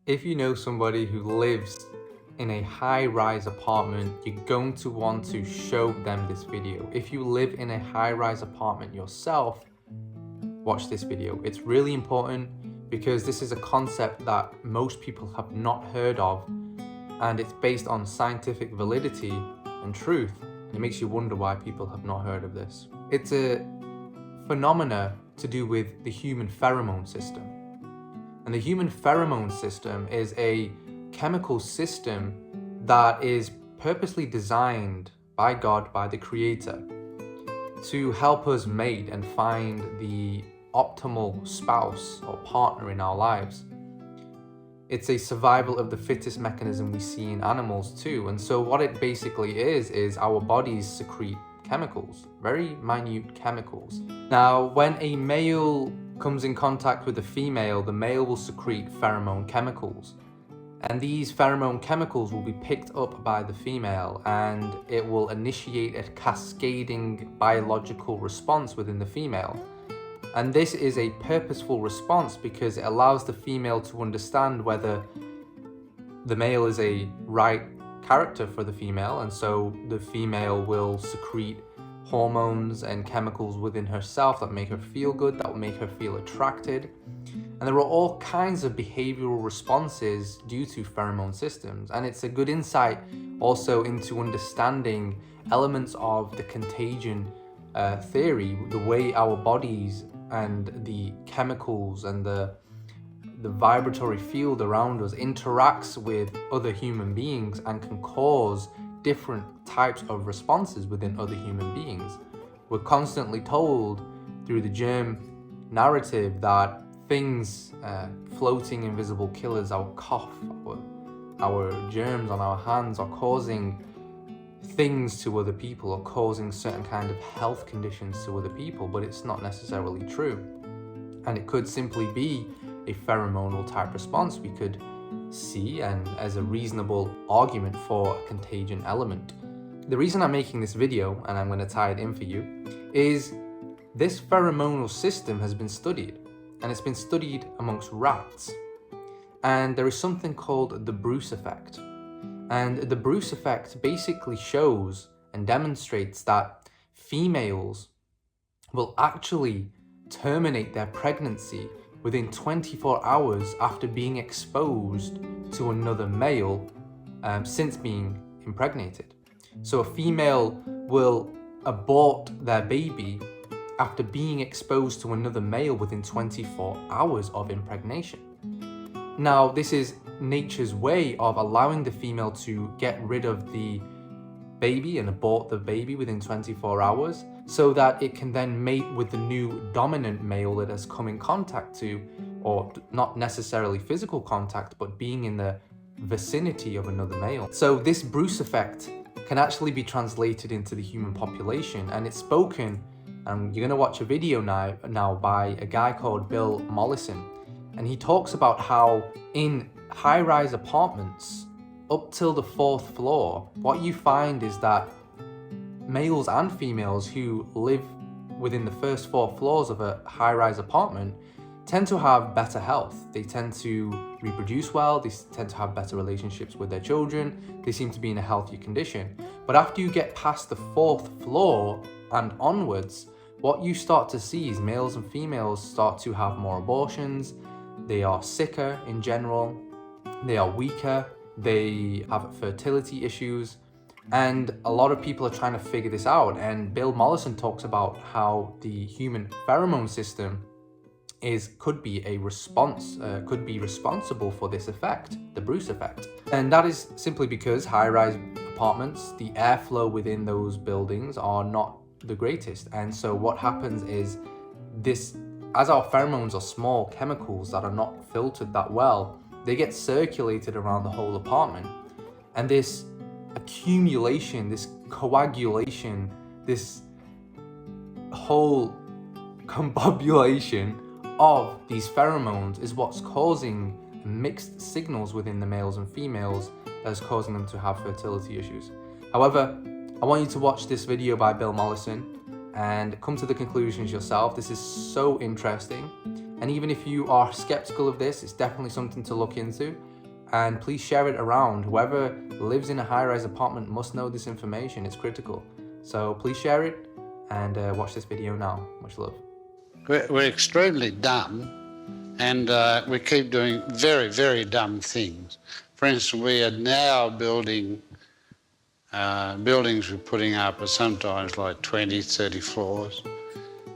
If you know somebody who lives in a high-rise apartment, you're going to want to show them this video. If you live in a high-rise apartment yourself, watch this video. It's really important because this is a concept that most people have not heard of, and it's based on scientific validity and truth. And it makes you wonder why people have not heard of this. It's a phenomena to do with the human pheromone system. And the human pheromone system is a chemical system that is purposely designed by God, by the Creator, to help us mate and find the optimal spouse or partner in our lives. It's a survival of the fittest mechanism we see in animals too. And so what it basically is our bodies secrete chemicals, very minute chemicals. Now, when a male comes in contact with a female, the male will secrete pheromone chemicals. And these pheromone chemicals will be picked up by the female, and it will initiate a cascading biological response within the female. And this is a purposeful response because it allows the female to understand whether the male is a right character for the female, and so the female will secrete hormones and chemicals within herself that make her feel good, that will make her feel attracted. And there are all kinds of behavioral responses due to pheromone systems. And it's a good insight also into understanding elements of the contagion theory, the way our bodies and the chemicals and the vibratory field around us interacts with other human beings and can cause different types of responses within other human beings. We're constantly told through the germ narrative that things, floating invisible killers, our cough, our germs on our hands are causing things to other people or causing certain kind of health conditions to other people, but it's not necessarily true. And it could simply be a pheromonal type response we could see, and as a reasonable argument for a contagion element. The reason I'm making this video, and I'm going to tie it in for you, is this pheromonal system has been studied, and it's been studied amongst rats. And there is something called the Bruce effect. And the Bruce effect basically shows and demonstrates that females will actually terminate their pregnancy within 24 hours after being exposed to another male since being impregnated. So a female will abort their baby after being exposed to another male within 24 hours of impregnation. Now, this is nature's way of allowing the female to get rid of the baby and abort the baby within 24 hours so that it can then mate with the new dominant male that has come in contact to, or not necessarily physical contact, but being in the vicinity of another male. So this Bruce effect can actually be translated into the human population, and it's spoken, and you're going to watch a video now by a guy called Bill Mollison, and he talks about how in high-rise apartments up till the 4th floor, what you find is that males and females who live within the first 4 floors of a high-rise apartment tend to have better health. They tend to reproduce well, they tend to have better relationships with their children, they seem to be in a healthier condition. But after you get past the 4th floor and onwards, what you start to see is males and females start to have more abortions, they are sicker in general, they are weaker, they have fertility issues, and a lot of people are trying to figure this out. And Bill Mollison talks about how the human pheromone system could be responsible for this effect, the Bruce effect. And that is simply because high-rise apartments, the airflow within those buildings are not the greatest. And so what happens is this, as our pheromones are small chemicals that are not filtered that well, they get circulated around the whole apartment. And this accumulation, this coagulation, this whole combobulation of these pheromones is what's causing mixed signals within the males and females that is causing them to have fertility issues. However, I want you to watch this video by Bill Mollison and come to the conclusions yourself. This is so interesting. And even if you are skeptical of this, it's definitely something to look into. and please share it around. Whoever lives in a high-rise apartment must know this information. It's critical. So please share it and watch this video now. Much love. We're extremely dumb, and we keep doing very, very dumb things. For instance, we are now buildings we're putting up are sometimes like 20, 30 floors.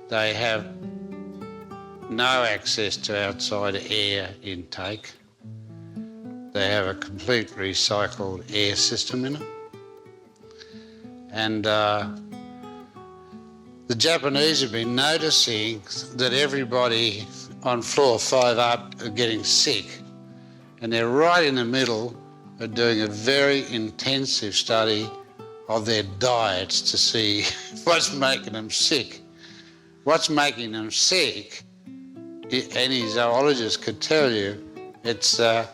They have no access to outside air intake. They have a complete recycled air system in it. And the Japanese have been noticing that everybody on floor 5 up are getting sick. And they're right in the middle of doing a very intensive study of their diets to see what's making them sick. What's making them sick, any zoologist could tell you, it's the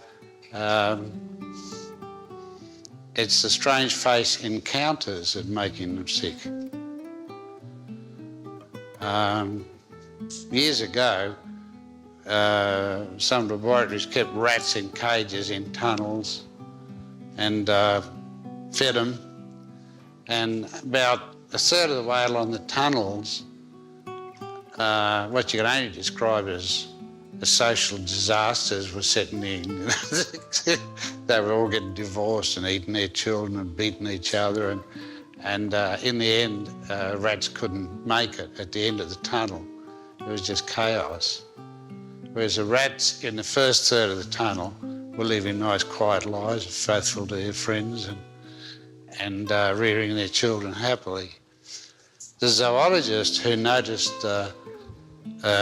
strange face encounters that are making them sick. Years ago, some laboratories kept rats in cages in tunnels and fed them. And about a third of the way along the tunnels, what you can only describe as the social disasters were setting in. They were all getting divorced and eating their children and beating each other. And in the end, rats couldn't make it at the end of the tunnel. It was just chaos. Whereas the rats in the first third of the tunnel were living nice, quiet lives, faithful to their friends and rearing their children happily. The zoologist who noticed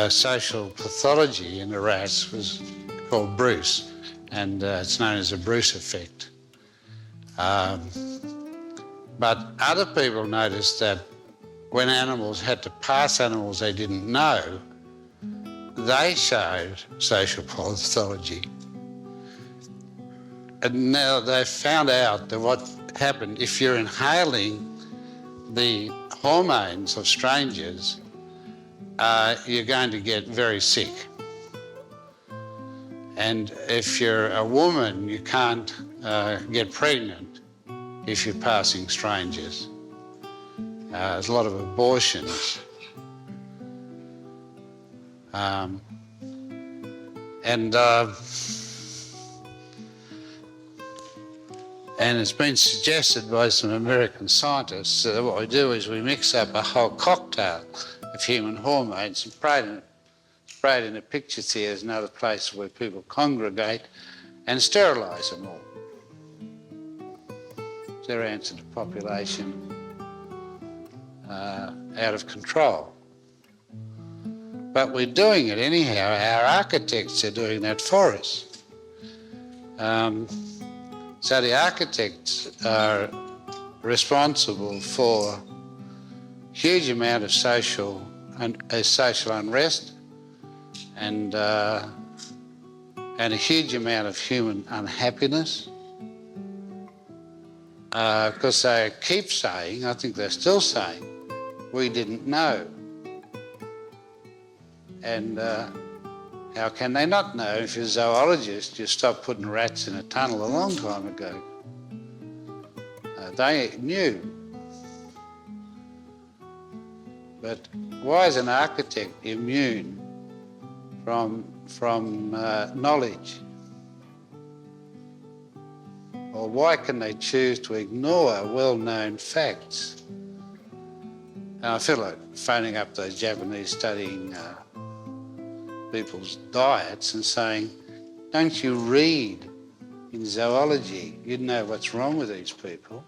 social pathology in the rats was called Bruce, and it's known as the Bruce effect. But other people noticed that when animals had to pass animals they didn't know, they showed social pathology. And now they've found out that what happened, if you're inhaling the hormones of strangers, you're going to get very sick. And if you're a woman, you can't get pregnant if you're passing strangers. There's a lot of abortions. And it's been suggested by some American scientists that what we do is we mix up a whole cocktail of human hormones and spray it in the picture theatres and other places where people congregate and sterilise them all. It's their answer to population out of control. But we're doing it anyhow. Our architects are doing that for us. So the architects are responsible for a huge amount of social unrest and a huge amount of human unhappiness. Because they keep saying, I think they're still saying, we didn't know. And how can they not know? If you're a zoologist, you stopped putting rats in a tunnel a long time ago. They knew. But why is an architect immune from knowledge? Or why can they choose to ignore well-known facts? And I feel like phoning up those Japanese studying people's diets and saying, don't you read in zoology? You'd know what's wrong with these people.